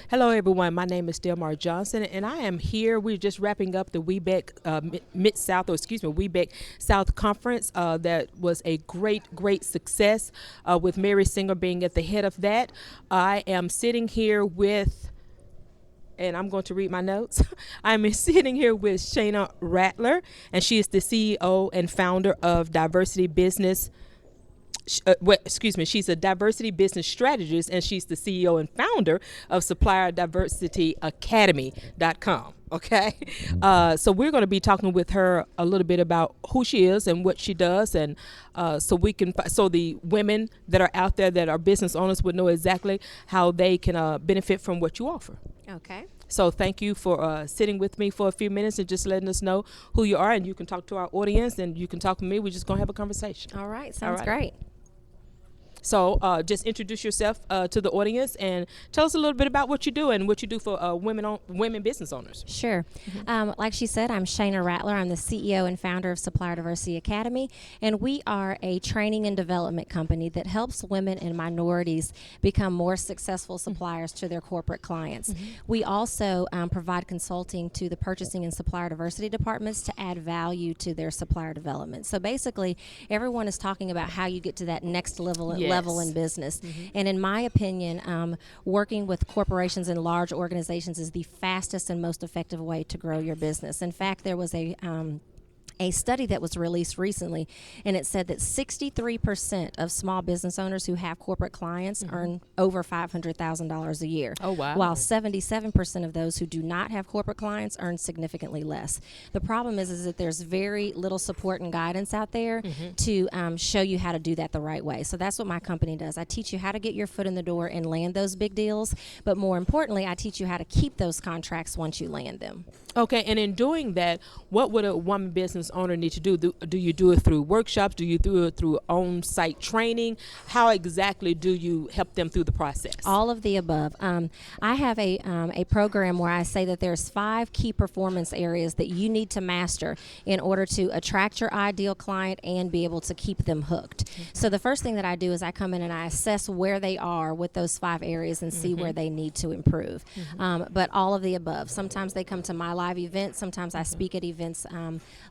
Hello, everyone. My name is Delmar Johnson, and I am here. We're just wrapping up the Mid South, or excuse me, Weebeck South Conference. That was a great success with Mary Singer being at the head of that. I am sitting here with, and I'm going to read my notes. I'm sitting here with Shayna Rattler, and she is the CEO and founder of Diversity Business. Excuse me, she's a diversity business strategist, and she's the CEO and founder of Supplier Diversity Academy.com. Okay. So we're going to be talking with her a little bit about who she is and what she does. And so the women that are out there that are business owners would know exactly how they can benefit from what you offer. Okay. So thank you for sitting with me for a few minutes and just letting us know who you are, and you can talk to our audience and you can talk to me. We're just going to have a conversation. All right. Sounds right. great. So just introduce yourself to the audience and tell us a little bit about what you do and what you do for women business owners. Sure. Like she said, I'm Shayna Rattler. I'm the CEO and founder of Supplier Diversity Academy, and we are a training and development company that helps women and minorities become more successful suppliers to their corporate clients. We also provide consulting to the purchasing and supplier diversity departments to add value to their supplier development. So basically, everyone is talking about how you get to that next level in business. And in my opinion, working with corporations and large organizations is the fastest and most effective way to grow your business. In fact, there was a study that was released recently, and it said that 63% of small business owners who have corporate clients earn over $500,000 a year. Oh, wow. While 77% of those who do not have corporate clients earn significantly less. The problem is that there's very little support and guidance out there to show you how to do that the right way. So that's what my company does. I teach you how to get your foot in the door and land those big deals, but more importantly, I teach you how to keep those contracts once you land them. Okay, and in doing that, what would a woman business owner need to do? Do you do it through workshops? Do you do it through on-site training? How exactly do you help them through the process? All of the above. I have a program where I say that there's 5 key performance areas that you need to master in order to attract your ideal client and be able to keep them hooked. So the first thing that I do is I come in and I assess where they are with those 5 areas and see where they need to improve. But all of the above. Sometimes they come to my live events. Sometimes I speak at events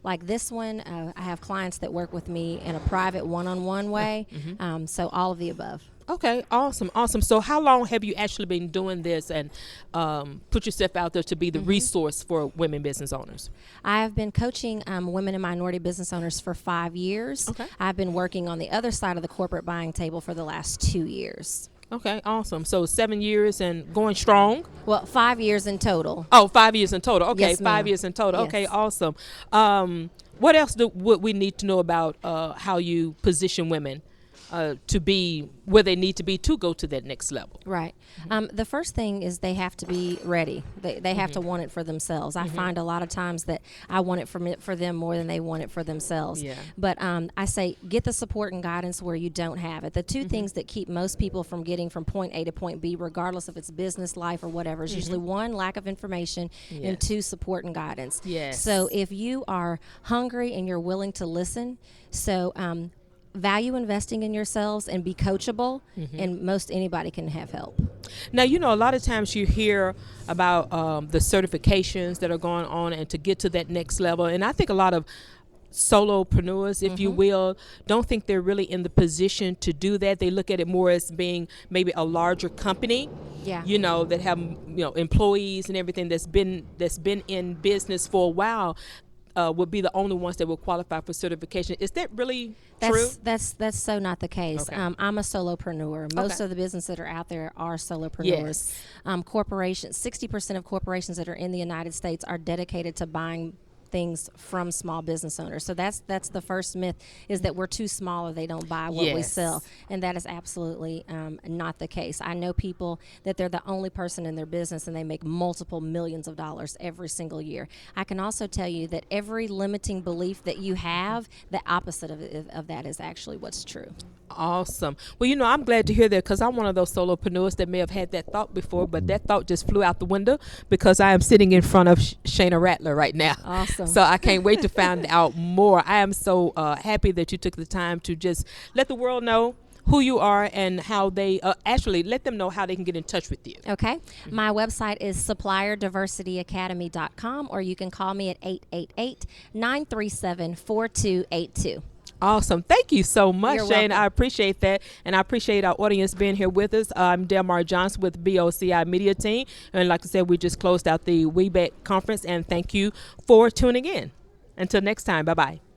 like this one. I have clients that work with me in a private one-on-one way. So all of the above. Okay, awesome. So how long have you actually been doing this and put yourself out there to be the resource for women business owners? I have been coaching women and minority business owners for 5 years. Okay. I've been working on the other side of the corporate buying table for the last 2 years. Okay, awesome. So 7 years and going strong. Well, 5 years in total. Oh, 5 years in total. Okay, Yes, 5 ma'am. years in total. Yes. Okay, awesome. What else would we need to know about how you position women to be where they need to be to go to that next level? Right. The first thing is they have to be ready. They have to want it for themselves. I find a lot of times that I want it for them more than they want it for themselves. Yeah. But I say get the support and guidance where you don't have it. The 2 things that keep most people from getting from point A to point B, regardless if it's business, life, or whatever, is usually 1, lack of information, and 2, support and guidance. Yes. So if you are hungry and you're willing to listen, value investing in yourselves and be coachable, and most anybody can have help. Now, a lot of times you hear about the certifications that are going on and to get to that next level. And I think a lot of solopreneurs, if you will, don't think they're really in the position to do that. They look at it more as being maybe a larger company, Yeah. that have, employees and everything that's been in business for a while. Would be the only ones that will qualify for certification. Is that really true? That's so not the case. Okay. I'm a solopreneur. Most Okay. of the businesses that are out there are solopreneurs. Yes. Corporations, 60% of corporations that are in the United States are dedicated to buying things from small business owners. So that's the first myth, is that we're too small or they don't buy what we Yes. sell. And that is absolutely not the case. I know people that they're the only person in their business and they make multiple millions of dollars every single year. I can also tell you that every limiting belief that you have, the opposite of that is actually what's true. Awesome. Well, I'm glad to hear that, because I'm one of those solopreneurs that may have had that thought before, but that thought just flew out the window because I am sitting in front of Shayna Rattler right now. Awesome. So I can't wait to find out more. I am so happy that you took the time to just let the world know who you are and how they actually let them know how they can get in touch with you. Okay. My website is supplierdiversityacademy.com, or you can call me at 888-937-4282. Awesome. Thank you so much, You're Shane. welcome. I appreciate that. And I appreciate our audience being here with us. I'm Delmar Johnson with BOCI Media Team. And like I said, we just closed out the WeBet conference. And thank you for tuning in. Until next time, bye-bye.